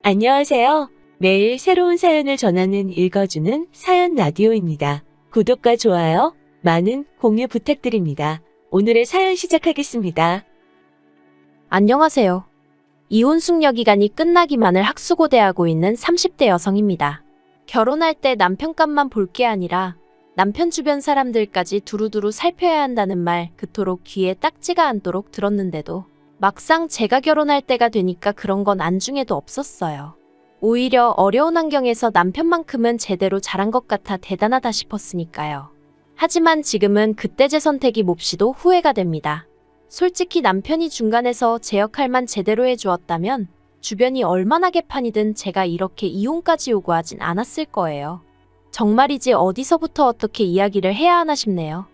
안녕하세요. 매일 새로운 사연을 전하는 읽어주는 사연 라디오입니다. 구독과 좋아요, 많은 공유 부탁드립니다. 오늘의 사연 시작하겠습니다. 안녕하세요. 이혼 숙려 기간이 끝나기만을 학수고대하고 있는 30대 여성입니다. 결혼할 때 남편값만 볼 게 아니라 남편 주변 사람들까지 두루두루 살펴야 한다는 말 그토록 귀에 딱지가 않도록 들었는데도 막상 제가 결혼할 때가 되니까 그런 건 안중에도 없었어요. 오히려 어려운 환경에서 남편만큼은 제대로 잘한 것 같아 대단하다 싶었으니까요. 하지만 지금은 그때 제 선택이 몹시도 후회가 됩니다. 솔직히 남편이 중간에서 제 역할만 제대로 해주었다면 주변이 얼마나 개판이든 제가 이렇게 이혼까지 요구하진 않았을 거예요. 정말이지 어디서부터 어떻게 이야기를 해야 하나 싶네요.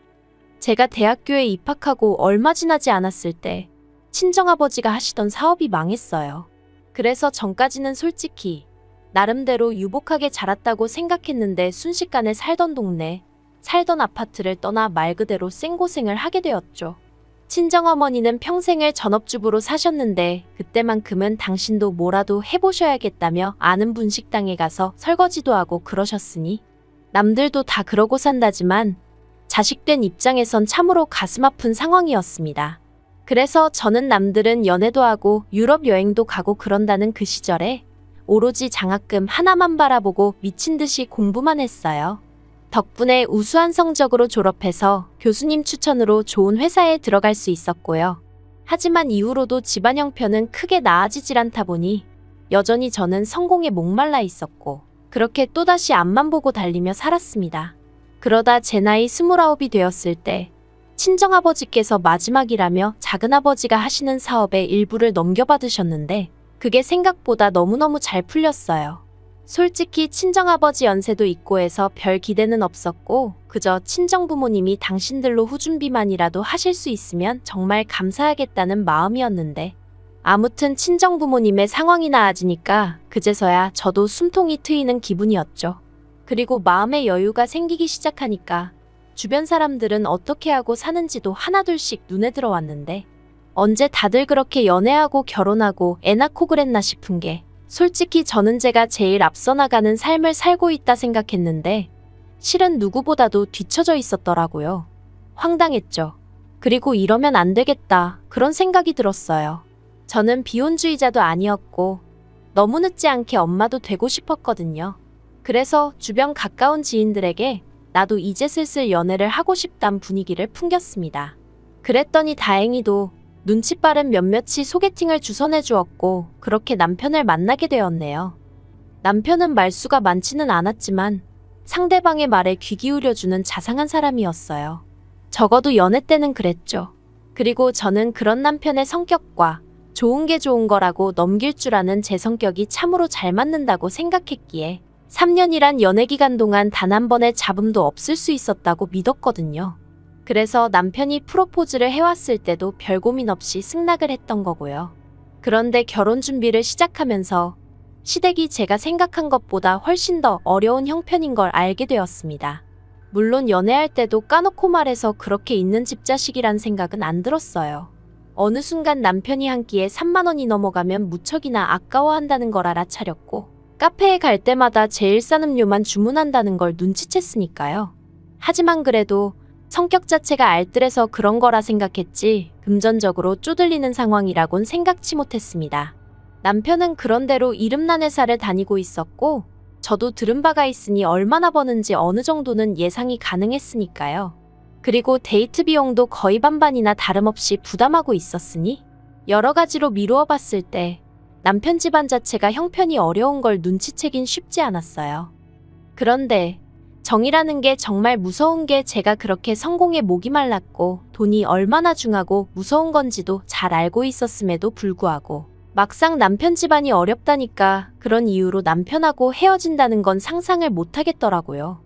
제가 대학교에 입학하고 얼마 지나지 않았을 때 친정아버지가 하시던 사업이 망했어요. 그래서 전까지는 솔직히 나름대로 유복하게 자랐다고 생각했는데 순식간에 살던 동네, 살던 아파트를 떠나 말 그대로 생고생을 하게 되었죠. 친정어머니는 평생을 전업주부로 사셨는데 그때만큼은 당신도 뭐라도 해보셔야겠다며 아는 분식당에 가서 설거지도 하고 그러셨으니 남들도 다 그러고 산다지만 자식된 입장에선 참으로 가슴 아픈 상황이었습니다. 그래서 저는 남들은 연애도 하고 유럽 여행도 가고 그런다는 그 시절에 오로지 장학금 하나만 바라보고 미친 듯이 공부만 했어요. 덕분에 우수한 성적으로 졸업해서 교수님 추천으로 좋은 회사에 들어갈 수 있었고요. 하지만 이후로도 집안 형편은 크게 나아지질 않다 보니 여전히 저는 성공에 목말라 있었고 그렇게 또다시 앞만 보고 달리며 살았습니다. 그러다 제 나이 29이 되었을 때 친정아버지께서 마지막이라며 작은아버지가 하시는 사업의 일부를 넘겨받으셨는데 그게 생각보다 너무너무 잘 풀렸어요. 솔직히 친정아버지 연세도 있고 해서 별 기대는 없었고 그저 친정부모님이 당신들로 후준비만이라도 하실 수 있으면 정말 감사하겠다는 마음이었는데 아무튼 친정부모님의 상황이 나아지니까 그제서야 저도 숨통이 트이는 기분이었죠. 그리고 마음의 여유가 생기기 시작하니까 주변 사람들은 어떻게 하고 사는지도 하나둘씩 눈에 들어왔는데 언제 다들 그렇게 연애하고 결혼하고 애 낳고 그랬나 싶은 게 솔직히 저는 제가 제일 앞서 나가는 삶을 살고 있다 생각했는데 실은 누구보다도 뒤처져 있었더라고요. 황당했죠. 그리고 이러면 안 되겠다 그런 생각이 들었어요. 저는 비혼주의자도 아니었고 너무 늦지 않게 엄마도 되고 싶었거든요. 그래서 주변 가까운 지인들에게 나도 이제 슬슬 연애를 하고 싶단 분위기를 풍겼습니다. 그랬더니 다행히도 눈치 빠른 몇몇이 소개팅을 주선해 주었고 그렇게 남편을 만나게 되었네요. 남편은 말수가 많지는 않았지만 상대방의 말에 귀 기울여주는 자상한 사람이었어요. 적어도 연애 때는 그랬죠. 그리고 저는 그런 남편의 성격과 좋은 게 좋은 거라고 넘길 줄 아는 제 성격이 참으로 잘 맞는다고 생각했기에 3년이란 연애 기간 동안 단 한 번의 잡음도 없을 수 있었다고 믿었거든요. 그래서 남편이 프로포즈를 해왔을 때도 별 고민 없이 승낙을 했던 거고요. 그런데 결혼 준비를 시작하면서 시댁이 제가 생각한 것보다 훨씬 더 어려운 형편인 걸 알게 되었습니다. 물론 연애할 때도 까놓고 말해서 그렇게 있는 집 자식이란 생각은 안 들었어요. 어느 순간 남편이 한 끼에 3만 원이 넘어가면 무척이나 아까워한다는 걸 알아차렸고 카페에 갈 때마다 제일 싼 음료만 주문한다는 걸 눈치챘으니까요. 하지만 그래도 성격 자체가 알뜰해서 그런 거라 생각했지 금전적으로 쪼들리는 상황이라곤 생각치 못했습니다. 남편은 그런대로 이름난 회사를 다니고 있었고 저도 들은 바가 있으니 얼마나 버는지 어느 정도는 예상이 가능했으니까요. 그리고 데이트 비용도 거의 반반이나 다름없이 부담하고 있었으니 여러 가지로 미루어 봤을 때 남편 집안 자체가 형편이 어려운 걸 눈치채긴 쉽지 않았어요. 그런데 정이라는 게 정말 무서운 게 제가 그렇게 성공에 목이 말랐고 돈이 얼마나 중하고 무서운 건지도 잘 알고 있었음에도 불구하고 막상 남편 집안이 어렵다니까 그런 이유로 남편하고 헤어진다는 건 상상을 못 하겠더라고요.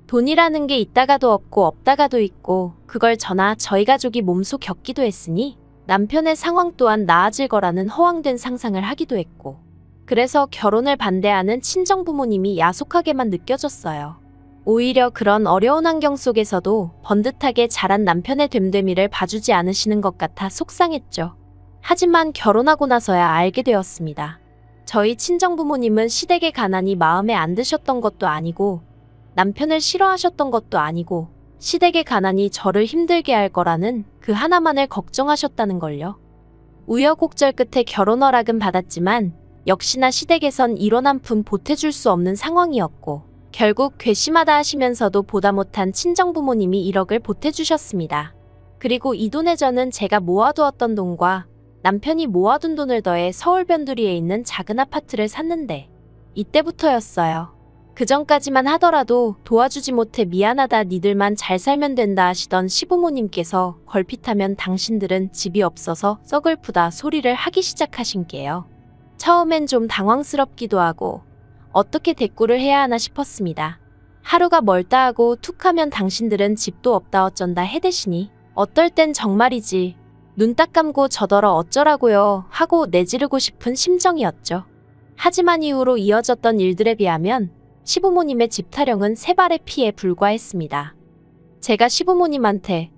돈이라는 게 있다가도 없고 없다가도 있고 그걸 저나 저희 가족이 몸소 겪기도 했으니 남편의 상황 또한 나아질 거라는 허황된 상상을 하기도 했고 그래서 결혼을 반대하는 친정부모님이 야속하게만 느껴졌어요. 오히려 그런 어려운 환경 속에서도 번듯하게 자란 남편의 됨됨이를 봐주지 않으시는 것 같아 속상했죠. 하지만 결혼하고 나서야 알게 되었습니다. 저희 친정부모님은 시댁의 가난이 마음에 안 드셨던 것도 아니고 남편을 싫어하셨던 것도 아니고 시댁의 가난이 저를 힘들게 할 거라는 그 하나만을 걱정하셨다는 걸요. 우여곡절 끝에 결혼 허락은 받았지만 역시나 시댁에선 이런 한 푼 보태줄 수 없는 상황이었고 결국 괘씸하다 하시면서도 보다 못한 친정부모님이 1억을 보태주셨습니다. 그리고 이 돈에 저는 제가 모아두었던 돈과 남편이 모아둔 돈을 더해 서울 변두리에 있는 작은 아파트를 샀는데 이때부터였어요. 그 전까지만 하더라도 도와주지 못해 미안하다 니들만 잘 살면 된다 하시던 시부모님께서 걸핏하면 당신들은 집이 없어서 썩을프다 소리를 하기 시작하신 게요. 처음엔 좀 당황스럽기도 하고 어떻게 대꾸를 해야 하나 싶었습니다. 하루가 멀다 하고 툭 하면 당신들은 집도 없다 어쩐다 해대시니 어떨 땐 정말이지 눈 딱 감고 저더러 어쩌라고요 하고 내지르고 싶은 심정이었죠. 하지만 이후로 이어졌던 일들에 비하면 시부모님의 집 타령은 세 발의 피에 불과했습니다. 제가 시부모님한테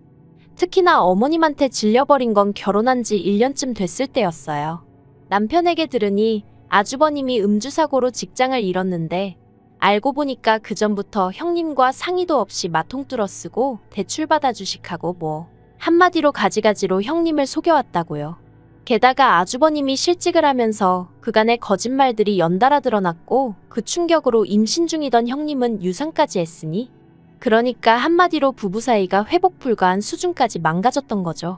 특히나 어머님한테 질려버린 건 결혼한 지 1년쯤 됐을 때였어요. 남편에게 들으니 아주버님이 음주사고로 직장을 잃었는데 알고 보니까 그 전부터 형님과 상의도 없이 마통 뚫어 쓰고 대출받아 주식하고 뭐 한마디로 가지가지로 형님을 속여왔다고요. 게다가 아주버님이 실직을 하면서 그간의 거짓말들이 연달아 드러났고 그 충격으로 임신 중이던 형님은 유산까지 했으니 그러니까 한마디로 부부 사이가 회복 불가한 수준까지 망가졌던 거죠.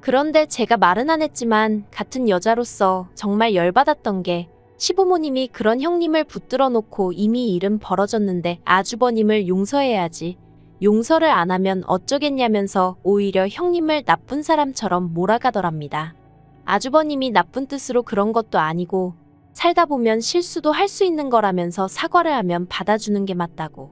그런데 제가 말은 안 했지만 같은 여자로서 정말 열받았던 게 시부모님이 그런 형님을 붙들어 놓고 이미 일은 벌어졌는데 아주버님을 용서해야지 용서를 안 하면 어쩌겠냐면서 오히려 형님을 나쁜 사람처럼 몰아가더랍니다. 아주버님이 나쁜 뜻으로 그런 것도 아니고 살다 보면 실수도 할 수 있는 거라면서 사과를 하면 받아주는 게 맞다고.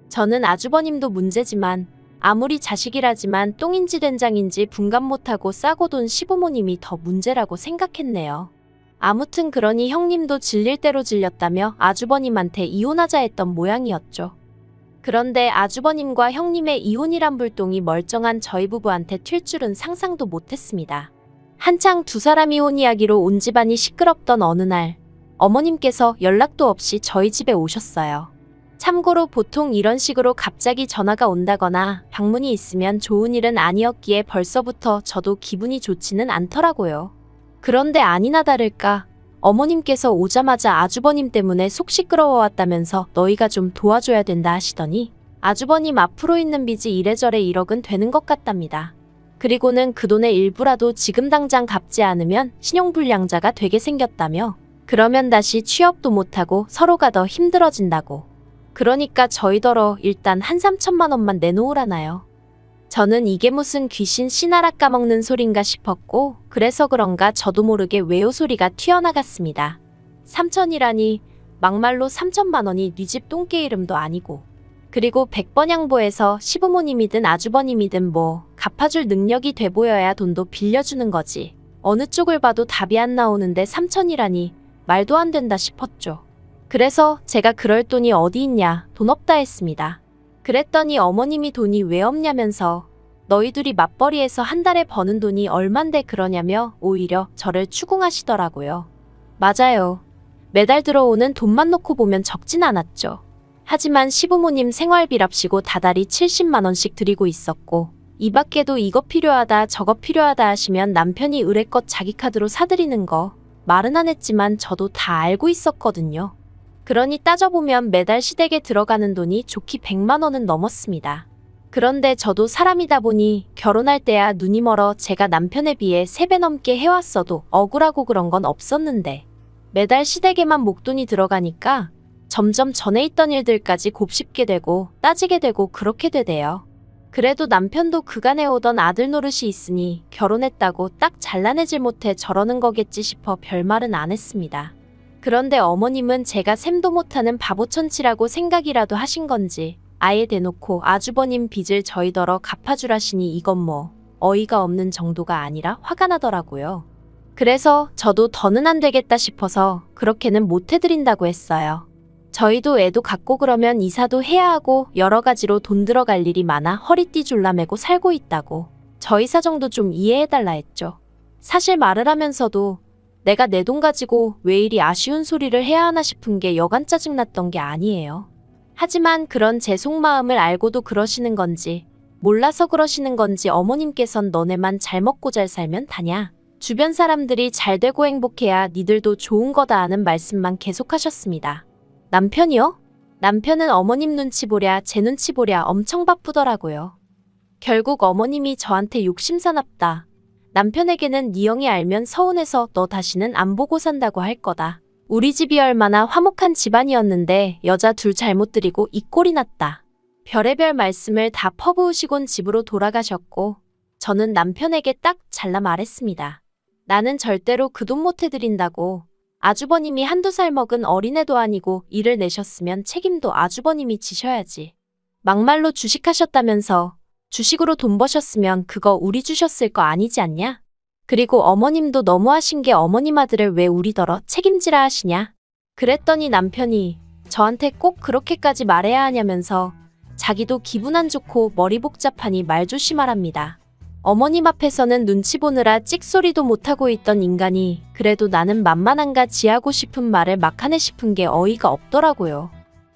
저는 아주버님도 문제지만 아무리 자식이라지만 똥인지 된장인지 분간 못하고 싸고 돈 시부모님이 더 문제라고 생각했네요. 아무튼 그러니 형님도 질릴 대로 질렸다며 아주버님한테 이혼하자 했던 모양이었죠. 그런데 아주버님과 형님의 이혼이란 불똥이 멀쩡한 저희 부부한테 튈 줄은 상상도 못했습니다. 한창 두 사람 이혼 이야기로 온 집안이 시끄럽던 어느 날 어머님께서 연락도 없이 저희 집에 오셨어요. 참고로 보통 이런 식으로 갑자기 전화가 온다거나 방문이 있으면 좋은 일은 아니었기에 벌써부터 저도 기분이 좋지는 않더라고요. 그런데 아니나 다를까 어머님께서 오자마자 아주버님 때문에 속 시끄러워왔다면서 너희가 좀 도와줘야 된다 하시더니 아주버님 앞으로 있는 빚이 이래저래 1억은 되는 것 같답니다. 그리고는 그 돈의 일부라도 지금 당장 갚지 않으면 신용불량자가 되게 생겼다며 그러면 다시 취업도 못하고 서로가 더 힘들어진다고. 그러니까 저희더러 일단 한 3천만 원만 내놓으라나요. 저는 이게 무슨 귀신 씨나라 까먹는 소린가 싶었고 그래서 그런가 저도 모르게 외요 소리가 튀어나갔습니다. 3천이라니 막말로 3천만 원이 네 집 똥개 이름도 아니고 그리고 100번 양보해서 시부모님이든 아주버님이든 뭐 갚아줄 능력이 돼 보여야 돈도 빌려주는 거지. 어느 쪽을 봐도 답이 안 나오는데 3천이라니 말도 안 된다 싶었죠. 그래서 제가 그럴 돈이 어디 있냐 돈 없다 했습니다. 그랬더니 어머님이 돈이 왜 없냐면서 너희들이 맞벌이해서 한 달에 버는 돈이 얼만데 그러냐며 오히려 저를 추궁하시더라고요. 맞아요. 매달 들어오는 돈만 놓고 보면 적진 않았죠. 하지만 시부모님 생활비랍시고 다달이 70만 원씩 드리고 있었고 이 밖에도 이거 필요하다 저거 필요하다 하시면 남편이 의뢰껏 자기 카드로 사드리는 거 말은 안 했지만 저도 다 알고 있었거든요. 그러니 따져보면 매달 시댁에 들어가는 돈이 좋기 100만 원은 넘었습니다. 그런데 저도 사람이다 보니 결혼할 때야 눈이 멀어 제가 남편에 비해 3배 넘게 해왔어도 억울하고 그런 건 없었는데 매달 시댁에만 목돈이 들어가니까 점점 전에 있던 일들까지 곱씹게 되고 따지게 되고 그렇게 되대요. 그래도 남편도 그간에 오던 아들 노릇이 있으니 결혼했다고 딱 잘라내질 못해 저러는 거겠지 싶어 별말은 안 했습니다. 그런데 어머님은 제가 셈도 못하는 바보천치라고 생각이라도 하신 건지 아예 대놓고 아주버님 빚을 저희더러 갚아주라시니 이건 뭐 어이가 없는 정도가 아니라 화가 나더라고요. 그래서 저도 더는 안 되겠다 싶어서 그렇게는 못 해드린다고 했어요. 저희도 애도 갖고 그러면 이사도 해야 하고 여러 가지로 돈 들어갈 일이 많아 허리띠 졸라매고 살고 있다고 저희 사정도 좀 이해해달라 했죠. 사실 말을 하면서도 내가 내 돈 가지고 왜 이리 아쉬운 소리를 해야 하나 싶은 게 여간 짜증났던 게 아니에요. 하지만 그런 제 속마음을 알고도 그러시는 건지 몰라서 그러시는 건지 어머님께선 너네만 잘 먹고 잘 살면 다냐. 주변 사람들이 잘 되고 행복해야 니들도 좋은 거다 하는 말씀만 계속하셨습니다. 남편이요? 남편은 어머님 눈치 보랴 제 눈치 보랴 엄청 바쁘더라고요. 결국 어머님이 저한테 욕심사납다. 남편에게는 네 형이 알면 서운해서 너 다시는 안 보고 산다고 할 거다. 우리 집이 얼마나 화목한 집안이었는데 여자 둘 잘못 들이고 이 꼴이 났다. 별의별 말씀을 다 퍼부으시곤 집으로 돌아가셨고 저는 남편에게 딱 잘라 말했습니다. 나는 절대로 그 돈 못 해드린다고. 아주버님이 한두 살 먹은 어린애도 아니고 일을 내셨으면 책임도 아주버님이 지셔야지. 막말로 주식하셨다면서 주식으로 돈 버셨으면 그거 우리 주셨을 거 아니지 않냐? 그리고 어머님도 너무하신 게 어머님 아들을 왜 우리더러 책임지라 하시냐? 그랬더니 남편이 저한테 꼭 그렇게까지 말해야 하냐면서 자기도 기분 안 좋고 머리 복잡하니 말 조심하랍니다. 어머님 앞에서는 눈치 보느라 찍소리도 못하고 있던 인간이 그래도 나는 만만한가 지하고 싶은 말을 막 하네 싶은 게 어이가 없더라고요.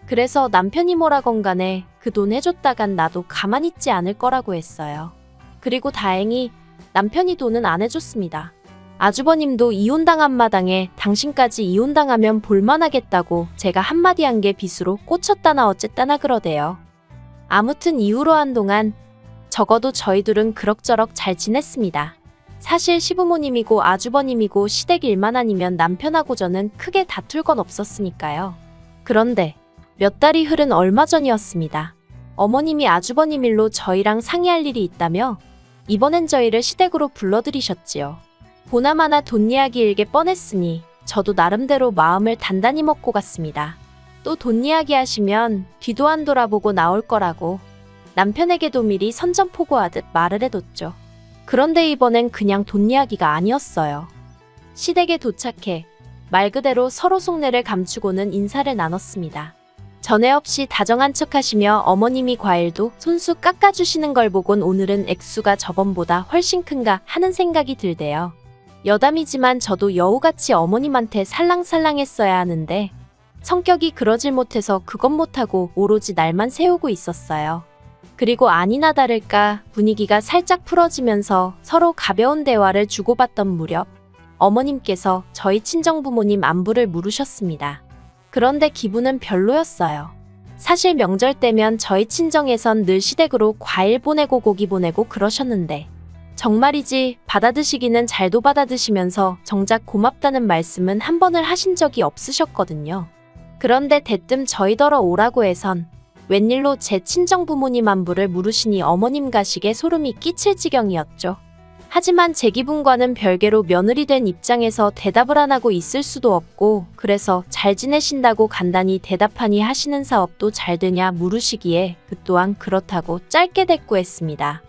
그래서 남편이 뭐라건 간에 그 돈 해줬다간 나도 가만히 있지 않을 거라고 했어요. 그리고 다행히 남편이 돈은 안 해줬습니다. 아주버님도 이혼당한 마당에 당신까지 이혼당하면 볼만하겠다고 제가 한마디 한 게 빚으로 꽂혔다나 어쨌다나 그러대요. 아무튼 이후로 한동안 적어도 저희 둘은 그럭저럭 잘 지냈습니다. 사실 시부모님이고 아주버님이고 시댁 일만 아니면 남편하고 저는 크게 다툴 건 없었으니까요. 그런데 몇 달이 흐른 얼마 전이었습니다. 어머님이 아주버님 일로 저희랑 상의할 일이 있다며 이번엔 저희를 시댁으로 불러들이셨지요. 보나마나 돈 이야기 일게 뻔했으니 저도 나름대로 마음을 단단히 먹고 갔습니다. 또 돈 이야기 하시면 뒤도 안 돌아보고 나올 거라고 남편에게도 미리 선전포고하듯 말을 해뒀죠. 그런데 이번엔 그냥 돈 이야기가 아니었어요. 시댁에 도착해 말 그대로 서로 속내를 감추고는 인사를 나눴습니다. 전에 없이 다정한 척하시며 어머님이 과일도 손수 깎아주시는 걸 보곤 오늘은 액수가 저번보다 훨씬 큰가 하는 생각이 들대요. 여담이지만 저도 여우같이 어머님한테 살랑살랑했어야 하는데 성격이 그러질 못해서 그것 못하고 오로지 날만 세우고 있었어요. 그리고 아니나 다를까 분위기가 살짝 풀어지면서 서로 가벼운 대화를 주고받던 무렵 어머님께서 저희 친정부모님 안부를 물으셨습니다. 그런데 기분은 별로였어요. 사실 명절 때면 저희 친정에선 늘 시댁으로 과일 보내고 고기 보내고 그러셨는데 정말이지 받아드시기는 잘도 받아드시면서 정작 고맙다는 말씀은 한 번을 하신 적이 없으셨거든요. 그런데 대뜸 저희더러 오라고 해선 웬일로 제 친정부모님 안부를 물으시니 어머님 가식에 소름이 끼칠 지경이었죠. 하지만 제 기분과는 별개로 며느리 된 입장에서 대답을 안 하고 있을 수도 없고 그래서 잘 지내신다고 간단히 대답하니 하시는 사업도 잘 되냐 물으시기에 그 또한 그렇다고 짧게 대꾸했습니다.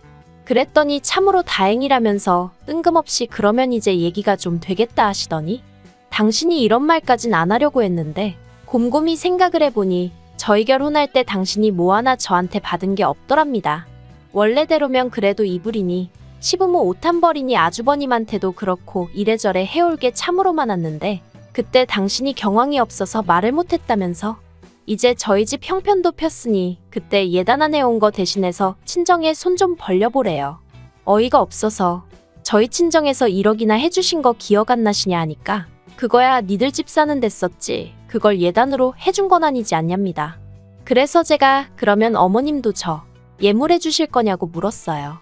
그랬더니 참으로 다행이라면서 뜬금없이 그러면 이제 얘기가 좀 되겠다 하시더니 당신이 이런 말까진 안 하려고 했는데 곰곰이 생각을 해보니 저희 결혼할 때 당신이 뭐 하나 저한테 받은 게 없더랍니다. 원래대로면 그래도 이불이니 시부모 옷 한 벌이니 아주버님한테도 그렇고 이래저래 해올 게 참으로 많았는데 그때 당신이 경황이 없어서 말을 못했다면서 이제 저희 집 형편도 폈으니 그때 예단안 해온 거 대신해서 친정에 손 좀 벌려보래요. 어이가 없어서 저희 친정에서 1억이나 해주신 거 기억 안 나시냐 하니까 그거야 니들 집 사는 데 썼지 그걸 예단으로 해준 건 아니지 않냐입니다. 그래서 제가 그러면 어머님도 저 예물해 주실 거냐고 물었어요.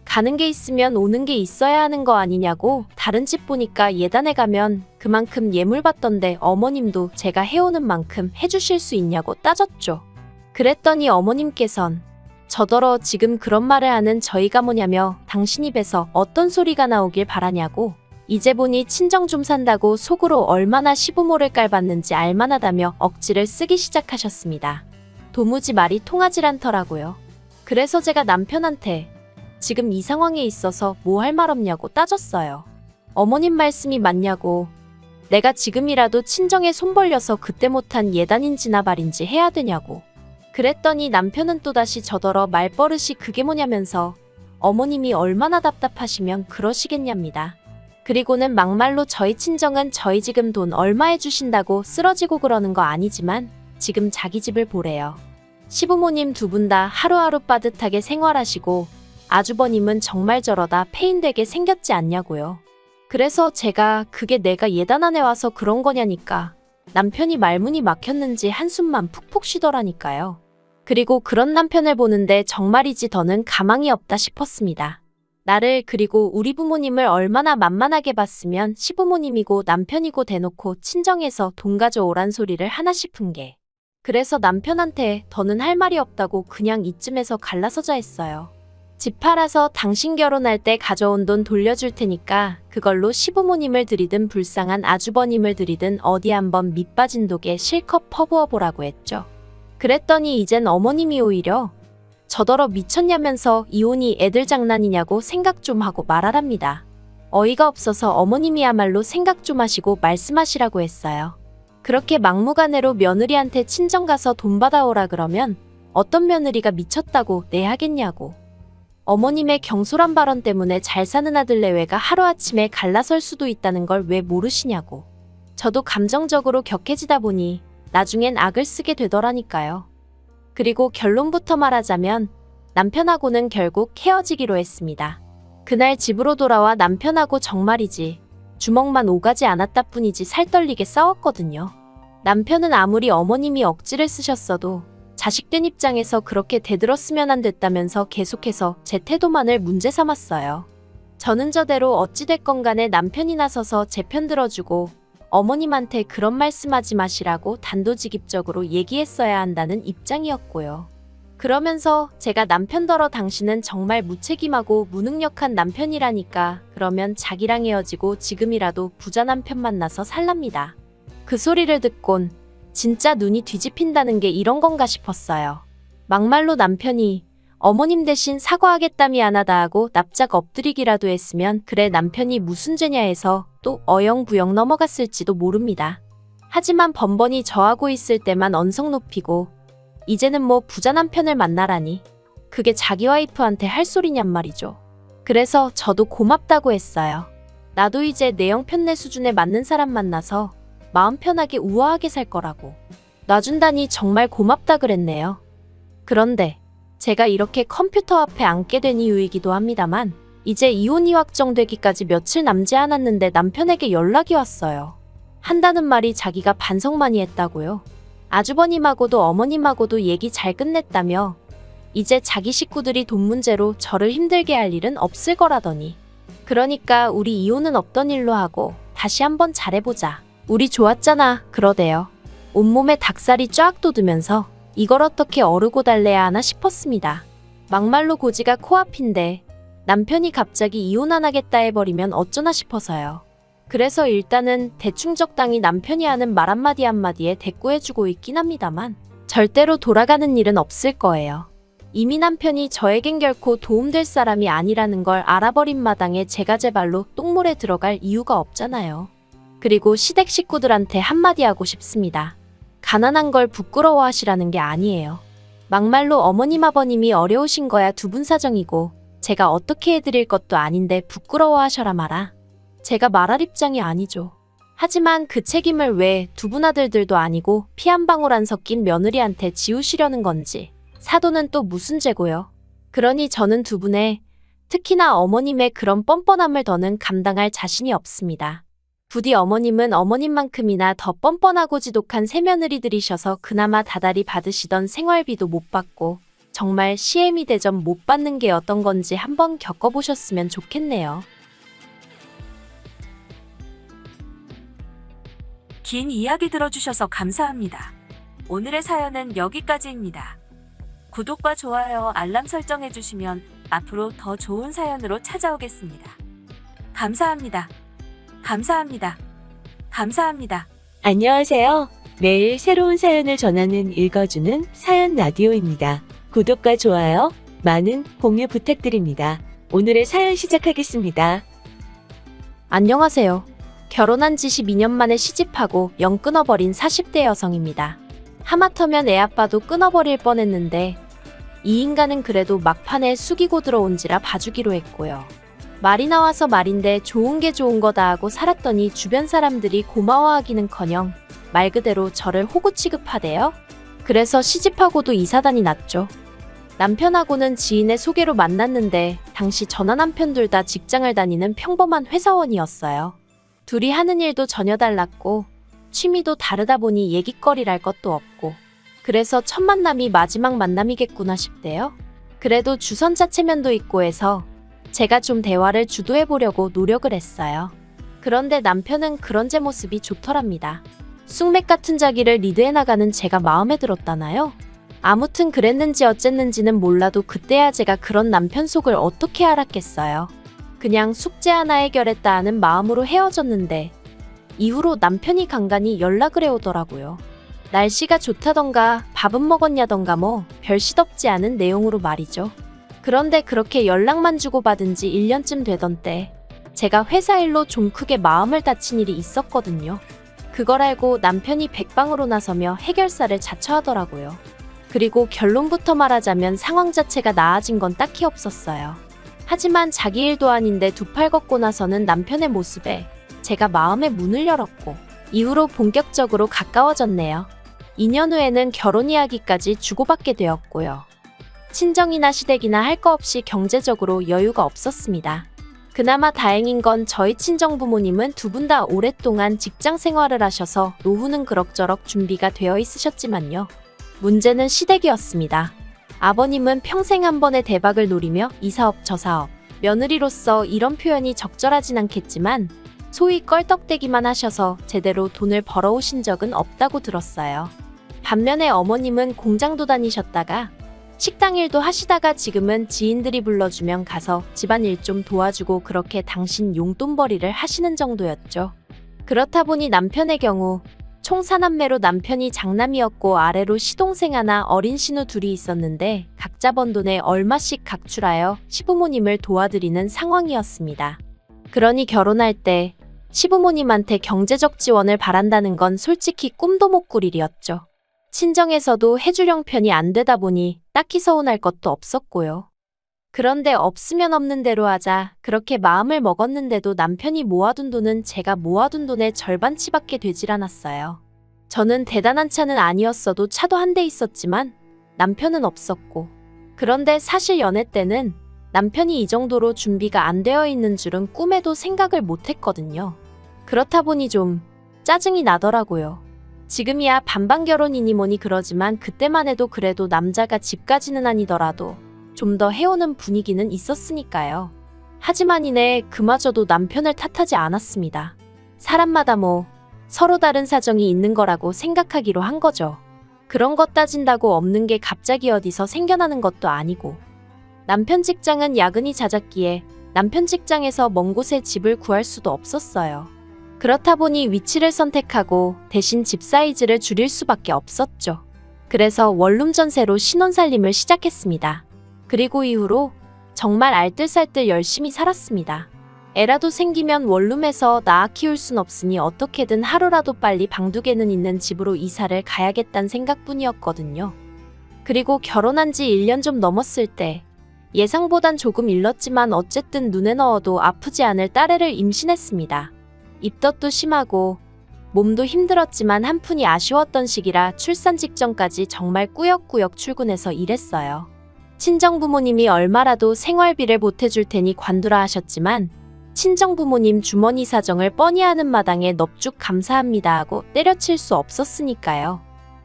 가는 게 있으면 오는 게 있어야 하는 거 아니냐고 다른 집 보니까 예단에 가면 그만큼 예물 받던데 어머님도 제가 해오는 만큼 해주실 수 있냐고 따졌죠. 그랬더니 어머님께선 저더러 지금 그런 말을 하는 저희가 뭐냐며 당신 입에서 어떤 소리가 나오길 바라냐고 이제 보니 친정 좀 산다고 속으로 얼마나 시부모를 깔봤는지 알만하다며 억지를 쓰기 시작하셨습니다. 도무지 말이 통하질 않더라고요. 그래서 제가 남편한테 지금 이 상황에 있어서 뭐 할 말 없냐고 따졌어요. 어머님 말씀이 맞냐고 내가 지금이라도 친정에 손 벌려서 그때 못한 예단인지나 말인지 해야 되냐고. 그랬더니 남편은 또다시 저더러 말버릇이 그게 뭐냐면서 어머님이 얼마나 답답하시면 그러시겠냐입니다. 그리고는 막말로 저희 친정은 저희 지금 돈 얼마 해주신다고 쓰러지고 그러는 거 아니지만 지금 자기 집을 보래요. 시부모님 두 분 다 하루하루 빠듯하게 생활하시고 아주버님은 정말 저러다 폐인되게 생겼지 않냐고요. 그래서 제가 그게 내가 예단안에 와서 그런 거냐니까 남편이 말문이 막혔는지 한숨만 푹푹 쉬더라니까요. 그리고 그런 남편을 보는데 정말이지 더는 가망이 없다 싶었습니다. 나를 그리고 우리 부모님을 얼마나 만만하게 봤으면 시부모님이고 남편이고 대놓고 친정에서 돈 가져오란 소리를 하나 싶은 게. 그래서 남편한테 더는 할 말이 없다고 그냥 이쯤에서 갈라서자 했어요. 집 팔아서 당신 결혼할 때 가져온 돈 돌려줄 테니까 그걸로 시부모님을 들이든 불쌍한 아주버님을 들이든 어디 한번 밑빠진 독에 실컷 퍼부어보라고 했죠. 그랬더니 이젠 어머님이 오히려 저더러 미쳤냐면서 이혼이 애들 장난이냐고 생각 좀 하고 말하랍니다. 어이가 없어서 어머님이야말로 생각 좀 하시고 말씀하시라고 했어요. 그렇게 막무가내로 며느리한테 친정 가서 돈 받아오라 그러면 어떤 며느리가 미쳤다고 내 하겠냐고. 어머님의 경솔한 발언 때문에 잘 사는 아들 내외가 하루아침에 갈라설 수도 있다는 걸 왜 모르시냐고. 저도 감정적으로 격해지다 보니 나중엔 악을 쓰게 되더라니까요. 그리고 결론부터 말하자면 남편하고는 결국 헤어지기로 했습니다. 그날 집으로 돌아와 남편하고 정말이지 주먹만 오가지 않았다 뿐이지 살떨리게 싸웠거든요. 남편은 아무리 어머님이 억지를 쓰셨어도 자식된 입장에서 그렇게 대들었으면 안 됐다면서 계속해서 제 태도만을 문제 삼았어요. 저는 저대로 어찌됐건 간에 남편이 나서서 제 편 들어주고 어머님한테 그런 말씀하지 마시라고 단도직입적으로 얘기했어야 한다는 입장이었고요. 그러면서 제가 남편더러 당신은 정말 무책임하고 무능력한 남편이라니까 그러면 자기랑 헤어지고 지금이라도 부자 남편 만나서 살랍니다. 그 소리를 듣곤 진짜 눈이 뒤집힌다는 게 이런 건가 싶었어요. 막말로 남편이 어머님 대신 사과하겠다미 안 하다 하고 납작 엎드리기라도 했으면 그래 남편이 무슨 죄냐 해서 또 어영부영 넘어갔을지도 모릅니다. 하지만 번번이 저하고 있을 때만 언성 높이고 이제는 뭐 부자 남편을 만나라니 그게 자기 와이프한테 할 소리냔 말이죠. 그래서 저도 고맙다고 했어요. 나도 이제 내 형편내 수준에 맞는 사람 만나서 마음 편하게 우아하게 살 거라고. 놔준다니 정말 고맙다 그랬네요. 그런데 제가 이렇게 컴퓨터 앞에 앉게 된 이유이기도 합니다만 이제 이혼이 확정되기까지 며칠 남지 않았는데 남편에게 연락이 왔어요. 한다는 말이 자기가 반성 많이 했다고요. 아주버님하고도 어머님하고도 얘기 잘 끝냈다며 이제 자기 식구들이 돈 문제로 저를 힘들게 할 일은 없을 거라더니 그러니까 우리 이혼은 없던 일로 하고 다시 한번 잘해보자. 우리 좋았잖아 그러대요. 온몸에 닭살이 쫙 돋으면서 이걸 어떻게 어르고 달래야 하나 싶었습니다. 막말로 고지가 코앞인데 남편이 갑자기 이혼 안 하겠다 해버리면 어쩌나 싶어서요. 그래서 일단은 대충 적당히 남편이 하는 말 한마디 한마디에 대꾸해주고 있긴 합니다만 절대로 돌아가는 일은 없을 거예요. 이미 남편이 저에겐 결코 도움될 사람이 아니라는 걸 알아버린 마당에 제가 제 발로 똥물에 들어갈 이유가 없잖아요. 그리고 시댁 식구들한테 한마디 하고 싶습니다. 가난한 걸 부끄러워하시라는 게 아니에요. 막말로 어머님 아버님이 어려우신 거야 두 분 사정이고 제가 어떻게 해드릴 것도 아닌데 부끄러워하셔라 마라. 제가 말할 입장이 아니죠. 하지만 그 책임을 왜 두 분 아들들도 아니고 피 한 방울 안 섞인 며느리한테 지우시려는 건지 사도는 또 무슨 죄고요. 그러니 저는 두 분의 특히나 어머님의 그런 뻔뻔함을 더는 감당할 자신이 없습니다. 부디 어머님은 어머님만큼이나 더 뻔뻔하고 지독한 새며느리들이셔서 그나마 다달이 받으시던 생활비도 못 받고 정말 시애미 대접 못 받는 게 어떤 건지 한번 겪어보셨으면 좋겠네요. 긴 이야기 들어주셔서 감사합니다. 오늘의 사연은 여기까지입니다. 구독과 좋아요, 알람 설정해주시면 앞으로 더 좋은 사연으로 찾아오겠습니다. 감사합니다. 감사합니다. 감사합니다. 안녕하세요. 매일 새로운 사연을 전하는 읽어주는 사연 라디오입니다. 구독과 좋아요, 많은 공유 부탁드립니다. 오늘의 사연 시작하겠습니다. 안녕하세요. 결혼한 지 12년 만에 시집하고 영 끊어버린 40대 여성입니다. 하마터면 애아빠도 끊어버릴 뻔했는데 이 인간은 그래도 막판에 숙이고 들어온지라 봐주기로 했고요. 말이 나와서 말인데 좋은 게 좋은 거다 하고 살았더니 주변 사람들이 고마워하기는커녕 말 그대로 저를 호구 취급하대요. 그래서 시집하고도 이사단이 났죠. 남편하고는 지인의 소개로 만났는데 당시 저나 남편 둘 다 직장을 다니는 평범한 회사원이었어요. 둘이 하는 일도 전혀 달랐고 취미도 다르다 보니 얘기거리랄 것도 없고 그래서 첫 만남이 마지막 만남이겠구나 싶대요. 그래도 주선자 체면도 있고 해서 제가 좀 대화를 주도해보려고 노력을 했어요. 그런데 남편은 그런 제 모습이 좋더랍니다. 쑥맥 같은 자기를 리드해나가는 제가 마음에 들었다나요? 아무튼 그랬는지 어쨌는지는 몰라도 그때야 제가 그런 남편 속을 어떻게 알았겠어요. 그냥 숙제 하나 해결했다 하는 마음으로 헤어졌는데 이후로 남편이 간간히 연락을 해오더라고요. 날씨가 좋다던가 밥은 먹었냐던가 뭐 별 시덥지 않은 내용으로 말이죠. 그런데 그렇게 연락만 주고받은 지 1년쯤 되던 때 제가 회사 일로 좀 크게 마음을 다친 일이 있었거든요. 그걸 알고 남편이 백방으로 나서며 해결사를 자처하더라고요. 그리고 결론부터 말하자면 상황 자체가 나아진 건 딱히 없었어요. 하지만 자기 일도 아닌데 두 팔 걷고 나서는 남편의 모습에 제가 마음의 문을 열었고 이후로 본격적으로 가까워졌네요. 2년 후에는 결혼 이야기까지 주고받게 되었고요. 친정이나 시댁이나 할 거 없이 경제적으로 여유가 없었습니다. 그나마 다행인 건 저희 친정 부모님은 두 분 다 오랫동안 직장 생활을 하셔서 노후는 그럭저럭 준비가 되어 있으셨지만요. 문제는 시댁이었습니다. 아버님은 평생 한 번의 대박을 노리며 이 사업 저 사업, 며느리로서 이런 표현이 적절하진 않겠지만 소위 껄떡대기만 하셔서 제대로 돈을 벌어오신 적은 없다고 들었어요. 반면에 어머님은 공장도 다니셨다가 식당 일도 하시다가 지금은 지인들이 불러주면 가서 집안일 좀 도와주고 그렇게 당신 용돈벌이를 하시는 정도였죠. 그렇다 보니 남편의 경우 총 4남매로 남편이 장남이었고 아래로 시동생 하나 어린 신우 둘이 있었는데 각자 번 돈에 얼마씩 각출하여 시부모님을 도와드리는 상황이었습니다. 그러니 결혼할 때 시부모님한테 경제적 지원을 바란다는 건 솔직히 꿈도 못 꿀 일이었죠. 친정에서도 해줄 형편이 안 되다 보니 딱히 서운할 것도 없었고요. 그런데 없으면 없는 대로 하자 그렇게 마음을 먹었는데도 남편이 모아둔 돈은 제가 모아둔 돈의 절반치밖에 되질 않았어요. 저는 대단한 차는 아니었어도 차도 한 대 있었지만 남편은 없었고 그런데 사실 연애 때는 남편이 이 정도로 준비가 안 되어 있는 줄은 꿈에도 생각을 못 했거든요. 그렇다 보니 좀 짜증이 나더라고요. 지금이야 반반 결혼이니 뭐니 그러지만 그때만 해도 그래도 남자가 집까지는 아니더라도 좀 더 해오는 분위기는 있었으니까요. 하지만 이내 그마저도 남편을 탓하지 않았습니다. 사람마다 뭐 서로 다른 사정이 있는 거라고 생각하기로 한 거죠. 그런 것 따진다고 없는 게 갑자기 어디서 생겨나는 것도 아니고 남편 직장은 야근이 잦았기에 남편 직장에서 먼 곳에 집을 구할 수도 없었어요. 그렇다 보니 위치를 선택하고 대신 집 사이즈를 줄일 수밖에 없었죠. 그래서 원룸 전세로 신혼살림을 시작했습니다. 그리고 이후로 정말 알뜰살뜰 열심히 살았습니다. 애라도 생기면 원룸에서 낳아 키울 순 없으니 어떻게든 하루라도 빨리 방두개는 있는 집으로 이사를 가야겠다는 생각뿐이었거든요. 그리고 결혼한 지 1년 좀 넘었을 때 예상보단 조금 일렀지만 어쨌든 눈에 넣어도 아프지 않을 딸애를 임신했습니다. 입덧도 심하고 몸도 힘들었지만 한푼이 아쉬웠던 시기라 출산 직전까지 정말 꾸역꾸역 출근해서 일했어요. 친정부모님이 얼마라도 생활비를 보태줄 테니 관두라 하셨지만 친정부모님 주머니 사정을 뻔히 아는 마당에 넙죽 감사합니다 하고 때려칠 수 없었으니까요.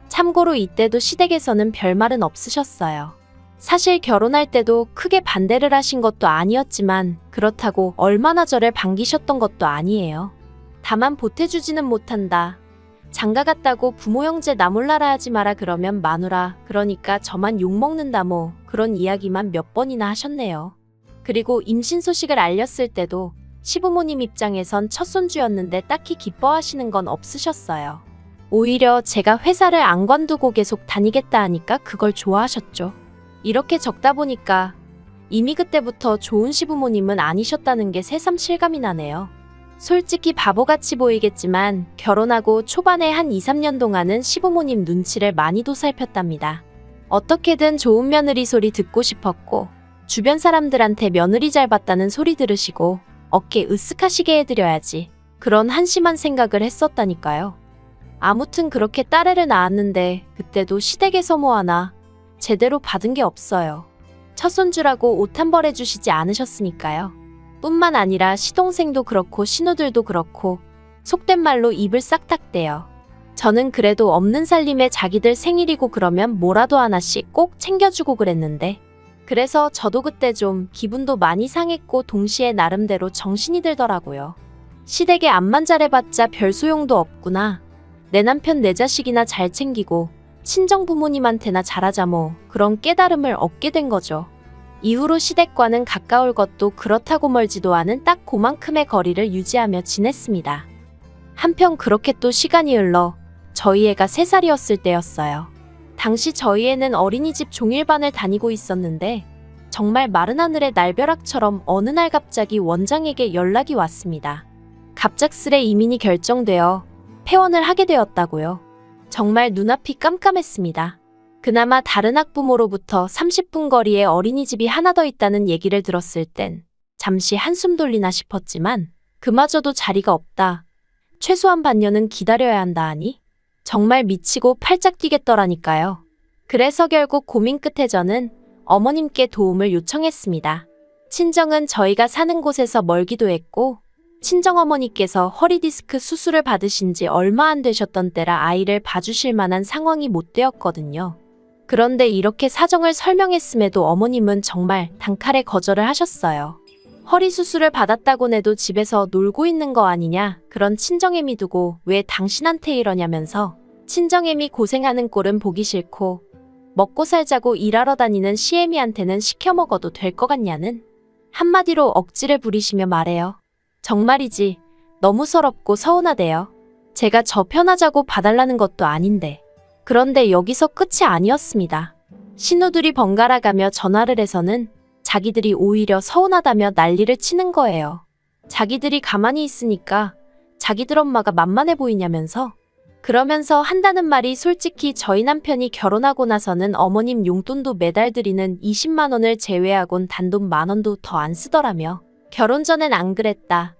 참고로 이때도 시댁에서는 별말은 없으셨어요. 사실 결혼할 때도 크게 반대를 하신 것도 아니었지만 그렇다고 얼마나 저를 반기셨던 것도 아니에요. 다만 보태주지는 못한다. 장가 갔다고 부모 형제 나 몰라라 하지 마라 그러면 마누라 그러니까 저만 욕먹는다 뭐 그런 이야기만 몇 번이나 하셨네요. 그리고 임신 소식을 알렸을 때도 시부모님 입장에선 첫 손주였는데 딱히 기뻐하시는 건 없으셨어요. 오히려 제가 회사를 안 관두고 계속 다니겠다 하니까 그걸 좋아하셨죠. 이렇게 적다 보니까 이미 그때부터 좋은 시부모님은 아니셨다는 게 새삼 실감이 나네요. 솔직히 바보같이 보이겠지만 결혼하고 초반에 한 2, 3년 동안은 시부모님 눈치를 많이도 살폈답니다. 어떻게든 좋은 며느리 소리 듣고 싶었고 주변 사람들한테 며느리 잘 봤다는 소리 들으시고 어깨 으쓱하시게 해드려야지. 그런 한심한 생각을 했었다니까요. 아무튼 그렇게 딸애를 낳았는데 그때도 시댁에서 뭐 하나 제대로 받은 게 없어요. 첫손주라고 옷 한 벌 해주시지 않으셨으니까요. 뿐만 아니라 시동생도 그렇고 신우들도 그렇고 속된 말로 입을 싹 닦대요. 저는 그래도 없는 살림에 자기들 생일이고 그러면 뭐라도 하나씩 꼭 챙겨주고 그랬는데 그래서 저도 그때 좀 기분도 많이 상했고 동시에 나름대로 정신이 들더라고요. 시댁에 암만 잘해봤자 별 소용도 없구나. 내 남편 내 자식이나 잘 챙기고 친정 부모님한테나 잘하자 뭐 그런 깨달음을 얻게 된 거죠. 이후로 시댁과는 가까울 것도 그렇다고 멀지도 않은 딱 그만큼의 거리를 유지하며 지냈습니다. 한편 그렇게 또 시간이 흘러 저희 애가 3살이었을 때였어요. 당시 저희 애는 어린이집 종일반을 다니고 있었는데 정말 마른 하늘의 날벼락처럼 어느 날 갑자기 원장에게 연락이 왔습니다. 갑작스레 이민이 결정되어 폐원을 하게 되었다고요. 정말 눈앞이 깜깜했습니다. 그나마 다른 학부모로부터 30분 거리에 어린이집이 하나 더 있다는 얘기를 들었을 땐 잠시 한숨 돌리나 싶었지만 그마저도 자리가 없다. 최소한 반년은 기다려야 한다 하니 정말 미치고 팔짝 뛰겠더라니까요. 그래서 결국 고민 끝에 저는 어머님께 도움을 요청했습니다. 친정은 저희가 사는 곳에서 멀기도 했고 친정어머니께서 허리디스크 수술을 받으신 지 얼마 안 되셨던 때라 아이를 봐주실 만한 상황이 못 되었거든요. 그런데 이렇게 사정을 설명했음에도 어머님은 정말 단칼에 거절을 하셨어요. 허리 수술을 받았다고 해도 집에서 놀고 있는 거 아니냐, 그런 친정애미 두고 왜 당신한테 이러냐면서 친정애미 고생하는 꼴은 보기 싫고 먹고 살자고 일하러 다니는 시애미한테는 시켜 먹어도 될 것 같냐는 한마디로 억지를 부리시며 말해요. 정말이지 너무 서럽고 서운하대요. 제가 저 편하자고 봐달라는 것도 아닌데. 그런데 여기서 끝이 아니었습니다. 신우들이 번갈아 가며 전화를 해서는 자기들이 오히려 서운하다며 난리를 치는 거예요. 자기들이 가만히 있으니까 자기들 엄마가 만만해 보이냐면서. 그러면서 한다는 말이 솔직히 저희 남편이 결혼하고 나서는 어머님 용돈도 매달 드리는 20만 원을 제외하곤 단돈 10,000원도 더 안 쓰더라며. 결혼 전엔 안 그랬다.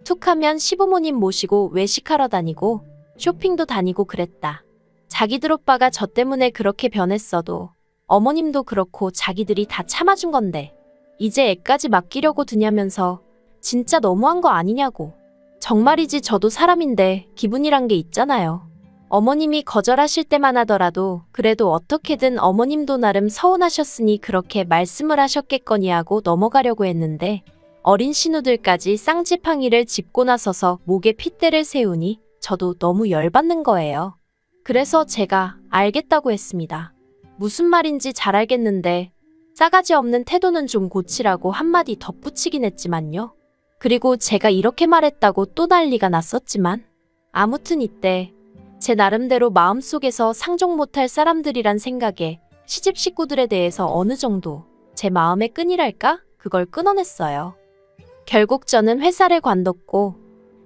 툭하면 시부모님 모시고 외식하러 다니고 쇼핑도 다니고 그랬다. 자기들 오빠가 저 때문에 그렇게 변했어도 어머님도 그렇고 자기들이 다 참아준 건데 이제 애까지 맡기려고 드냐면서 진짜 너무한 거 아니냐고. 정말이지 저도 사람인데 기분이란 게 있잖아요. 어머님이 거절하실 때만 하더라도 그래도 어떻게든 어머님도 나름 서운하셨으니 그렇게 말씀을 하셨겠거니 하고 넘어가려고 했는데 어린 신우들까지 쌍지팡이를 짚고 나서서 목에 핏대를 세우니 저도 너무 열받는 거예요. 그래서 제가 알겠다고 했습니다. 무슨 말인지 잘 알겠는데 싸가지 없는 태도는 좀 고치라고 한마디 덧붙이긴 했지만요. 그리고 제가 이렇게 말했다고 또 난리가 났었지만 아무튼 이때 제 나름대로 마음속에서 상종 못할 사람들이란 생각에 시집 식구들에 대해서 어느 정도 제 마음의 끈이랄까? 그걸 끊어냈어요. 결국 저는 회사를 관뒀고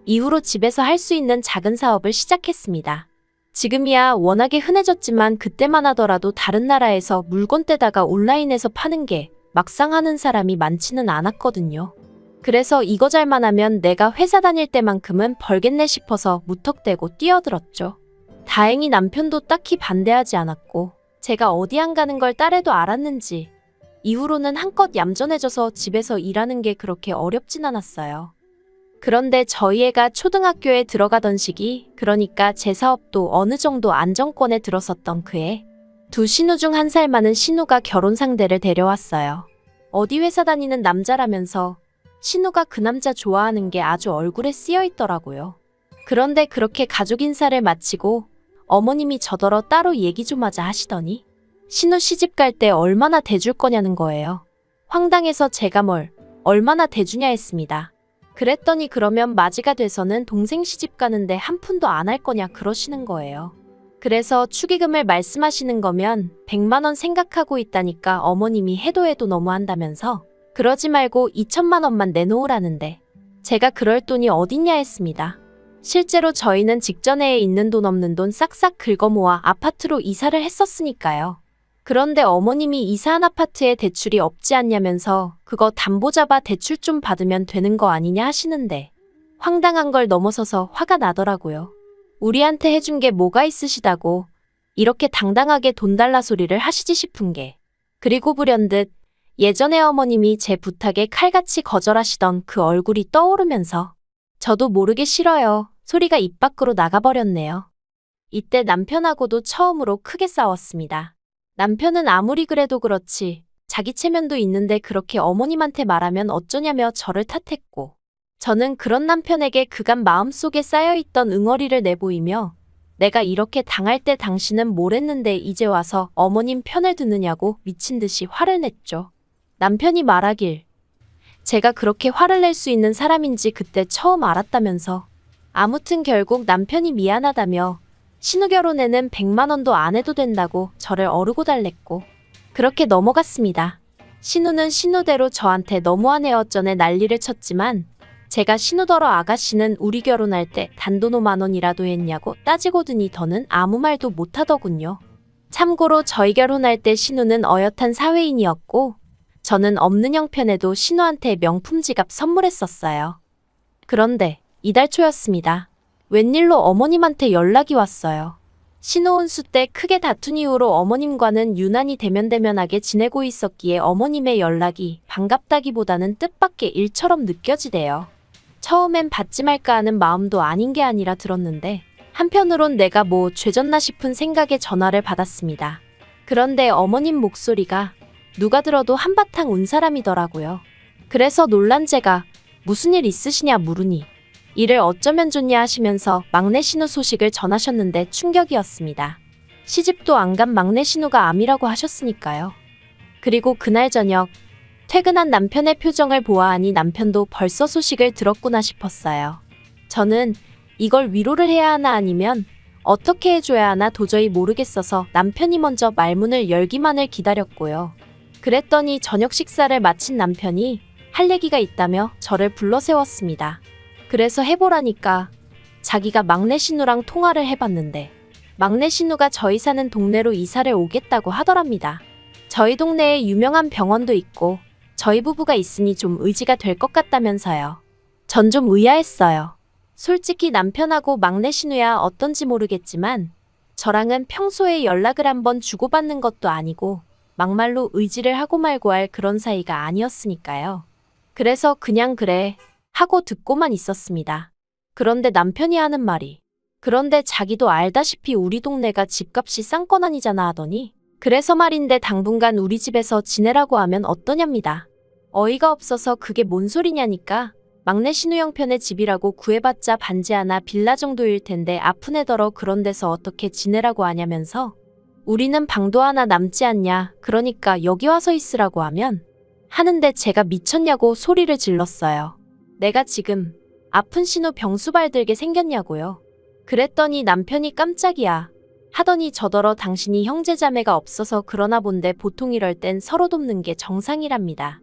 이후로 집에서 할 수 있는 작은 사업을 시작했습니다. 지금이야 워낙에 흔해졌지만 그때만 하더라도 다른 나라에서 물건 떼다가 온라인에서 파는 게 막상 하는 사람이 많지는 않았거든요. 그래서 이거 잘만 하면 내가 회사 다닐 때만큼은 벌겠네 싶어서 무턱대고 뛰어들었죠. 다행히 남편도 딱히 반대하지 않았고 제가 어디 안 가는 걸 딸애도 알았는지 이후로는 한껏 얌전해져서 집에서 일하는 게 그렇게 어렵진 않았어요. 그런데 저희 애가 초등학교에 들어가던 시기, 그러니까 제 사업도 어느 정도 안정권에 들었었던 그해 두 신우 중 1살 많은 신우가 결혼 상대를 데려왔어요. 어디 회사 다니는 남자라면서 신우가 그 남자 좋아하는 게 아주 얼굴에 쓰여 있더라고요. 그런데 그렇게 가족 인사를 마치고 어머님이 저더러 따로 얘기 좀 하자 하시더니 신우 시집 갈 때 얼마나 대줄 거냐는 거예요. 황당해서 제가 얼마나 대주냐 했습니다. 그랬더니 그러면 맞이가 돼서는 동생 시집 가는데 한 푼도 안 할 거냐 그러시는 거예요. 그래서 축의금을 말씀하시는 거면 100만 원 생각하고 있다니까 어머님이 해도 너무한다면서 그러지 말고 2천만 원만 내놓으라는데 제가 그럴 돈이 어딨냐 했습니다. 실제로 저희는 직전에 있는 돈 없는 돈 싹싹 긁어모아 아파트로 이사를 했었으니까요. 그런데 어머님이 이사한 아파트에 대출이 없지 않냐면서 그거 담보 잡아 대출 좀 받으면 되는 거 아니냐 하시는데 황당한 걸 넘어서서 화가 나더라고요. 우리한테 해준 게 뭐가 있으시다고 이렇게 당당하게 돈 달라 소리를 하시지 싶은 게. 그리고 불현듯 예전에 어머님이 제 부탁에 칼같이 거절하시던 그 얼굴이 떠오르면서 저도 모르게 싫어요 소리가 입 밖으로 나가버렸네요. 이때 남편하고도 처음으로 크게 싸웠습니다. 남편은 아무리 그래도 그렇지 자기 체면도 있는데 그렇게 어머님한테 말하면 어쩌냐며 저를 탓했고 저는 그런 남편에게 그간 마음속에 쌓여있던 응어리를 내보이며 내가 이렇게 당할 때 당신은 뭘 했는데 이제 와서 어머님 편을 드느냐고 미친 듯이 화를 냈죠. 남편이 말하길 제가 그렇게 화를 낼 수 있는 사람인지 그때 처음 알았다면서. 아무튼 결국 남편이 미안하다며 신우 결혼에는 100만 원도 안 해도 된다고 저를 어르고 달랬고 그렇게 넘어갔습니다. 신우는 신우대로 저한테 너무하네요 전에 난리를 쳤지만 제가 신우더러 아가씨는 우리 결혼할 때 단돈 5만 원이라도 했냐고 따지고더니 더는 아무 말도 못하더군요. 참고로 저희 결혼할 때 신우는 어엿한 사회인이었고 저는 없는 형편에도 신우한테 명품 지갑 선물했었어요. 그런데 이달 초였습니다. 웬일로 어머님한테 연락이 왔어요. 신우 혼수 때 크게 다툰 이후로 어머님과는 유난히 대면대면하게 지내고 있었기에 어머님의 연락이 반갑다기보다는 뜻밖의 일처럼 느껴지대요. 처음엔 받지 말까 하는 마음도 아닌 게 아니라 들었는데 한편으론 내가 뭐 죄졌나 싶은 생각에 전화를 받았습니다. 그런데 어머님 목소리가 누가 들어도 한바탕 운 사람이더라고요. 그래서 놀란 제가 무슨 일 있으시냐 물으니 일을 어쩌면 좋냐 하시면서 막내 신우 소식을 전하셨는데 충격이었습니다. 시집도 안 간 막내 신우가 암이라고 하셨으니까요. 그리고 그날 저녁 퇴근한 남편의 표정을 보아하니 남편도 벌써 소식을 들었구나 싶었어요. 저는 이걸 위로를 해야 하나 아니면 어떻게 해줘야 하나 도저히 모르겠어서 남편이 먼저 말문을 열기만을 기다렸고요. 그랬더니 저녁 식사를 마친 남편이 할 얘기가 있다며 저를 불러 세웠습니다. 그래서 해보라니까 자기가 막내 신우랑 통화를 해봤는데 막내 신우가 저희 사는 동네로 이사를 오겠다고 하더랍니다. 저희 동네에 유명한 병원도 있고 저희 부부가 있으니 좀 의지가 될 것 같다면서요. 전 좀 의아했어요. 솔직히 남편하고 막내 신우야 어떤지 모르겠지만 저랑은 평소에 연락을 한번 주고받는 것도 아니고 막말로 의지를 하고 말고 할 그런 사이가 아니었으니까요. 그래서 그냥 그래 하고 듣고만 있었습니다. 그런데 남편이 하는 말이 그런데 자기도 알다시피 우리 동네가 집값이 싼 건 아니잖아 하더니 그래서 말인데 당분간 우리 집에서 지내라고 하면 어떠냐입니다. 어이가 없어서 그게 뭔 소리냐니까 막내 신우 형편의 집이라고 구해봤자 반지 하나 빌라 정도일 텐데 아픈 애더러 그런 데서 어떻게 지내라고 하냐면서 우리는 방도 하나 남지 않냐 그러니까 여기 와서 있으라고 하는데 제가 미쳤냐고 소리를 질렀어요. 내가 지금 아픈 신우 병수발 들게 생겼냐고요. 그랬더니 남편이 깜짝이야 하더니 저더러 당신이 형제자매가 없어서 그러나 본데 보통 이럴 땐 서로 돕는 게 정상이랍니다.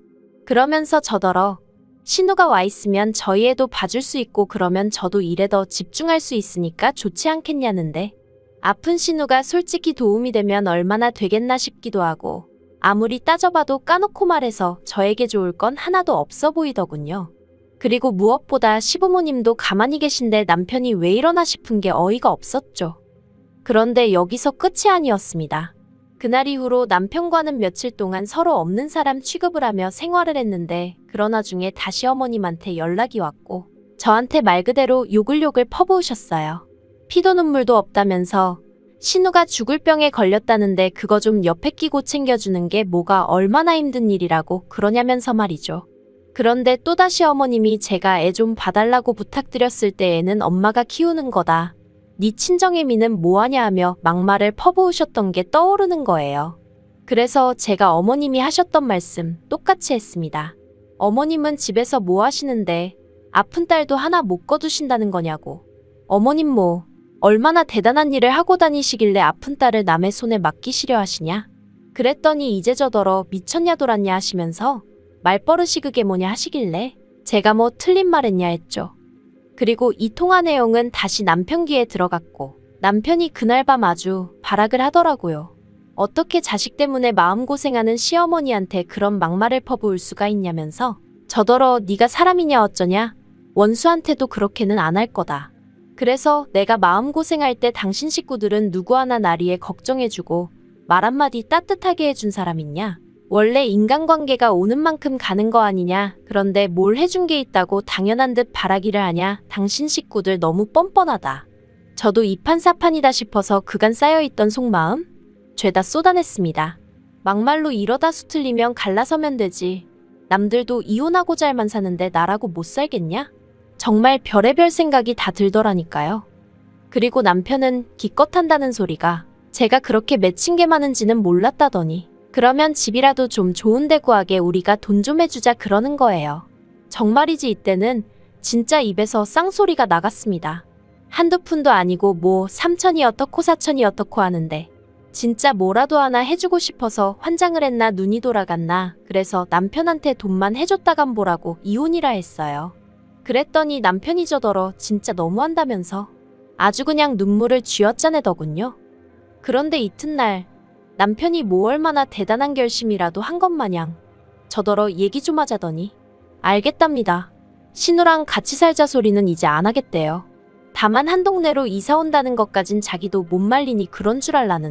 그러면서 저더러 신우가 와 있으면 저희 애도 봐줄 수 있고 그러면 저도 일에 더 집중할 수 있으니까 좋지 않겠냐는데 아픈 신우가 솔직히 도움이 되면 얼마나 되겠나 싶기도 하고 아무리 따져봐도 까놓고 말해서 저에게 좋을 건 하나도 없어 보이더군요. 그리고 무엇보다 시부모님도 가만히 계신데 남편이 왜 이러나 싶은 게 어이가 없었죠. 그런데 여기서 끝이 아니었습니다. 그날 이후로 남편과는 며칠 동안 서로 없는 사람 취급을 하며 생활을 했는데 그러나 중에 다시 어머님한테 연락이 왔고 저한테 말 그대로 욕을 퍼부으셨어요. 피도 눈물도 없다면서 신우가 죽을 병에 걸렸다는데 그거 좀 옆에 끼고 챙겨주는 게 뭐가 얼마나 힘든 일이라고 그러냐면서 말이죠. 그런데 또다시 어머님이 제가 애 좀 봐달라고 부탁드렸을 때 애는 엄마가 키우는 거다. 네 친정애미는 뭐하냐 하며 막말을 퍼부으셨던 게 떠오르는 거예요. 그래서 제가 어머님이 하셨던 말씀 똑같이 했습니다. 어머님은 집에서 뭐 하시는데 아픈 딸도 하나 못 거두신다는 거냐고. 어머님 뭐 얼마나 대단한 일을 하고 다니시길래 아픈 딸을 남의 손에 맡기시려 하시냐. 그랬더니 이제 저더러 미쳤냐 돌았냐 하시면서 말버릇이 그게 뭐냐 하시길래 제가 뭐 틀린 말 했냐 했죠. 그리고 이 통화 내용은 다시 남편 귀에 들어갔고 남편이 그날 밤 아주 발악을 하더라고요. 어떻게 자식 때문에 마음고생하는 시어머니한테 그런 막말을 퍼부을 수가 있냐면서 저더러 네가 사람이냐 어쩌냐? 원수한테도 그렇게는 안 할 거다. 그래서 내가 마음고생할 때 당신 식구들은 누구 하나 나리에 걱정해주고 말 한마디 따뜻하게 해준 사람 있냐? 원래 인간관계가 오는 만큼 가는 거 아니냐? 그런데 뭘 해준 게 있다고 당연한 듯 바라기를 하냐? 당신 식구들 너무 뻔뻔하다. 저도 이판사판이다 싶어서 그간 쌓여있던 속마음? 죄다 쏟아냈습니다. 막말로 이러다 수틀리면 갈라서면 되지. 남들도 이혼하고 잘만 사는데 나라고 못 살겠냐? 정말 별의별 생각이 다 들더라니까요. 그리고 남편은 기껏 한다는 소리가 제가 그렇게 맺힌 게 많은지는 몰랐다더니 그러면 집이라도 좀 좋은 데 구하게 우리가 돈 좀 해주자 그러는 거예요. 정말이지 이때는 진짜 입에서 쌍소리가 나갔습니다. 한두 푼도 아니고 뭐 3천이 어떻고 4천이 어떻고 하는데 진짜 뭐라도 하나 해주고 싶어서 환장을 했나 눈이 돌아갔나 그래서 남편한테 돈만 해줬다간 보라고 이혼이라 했어요. 그랬더니 남편이 저더러 진짜 너무한다면서 아주 그냥 눈물을 쥐어짜내더군요. 그런데 이튿날 남편이 뭐 얼마나 대단한 결심이라도 한 것 마냥 저더러 얘기 좀 하자더니 알겠답니다. 신우랑 같이 살자 소리는 이제 안 하겠대요. 다만 한 동네로 이사 온다는 것까진 자기도 못 말리니 그런 줄 알라는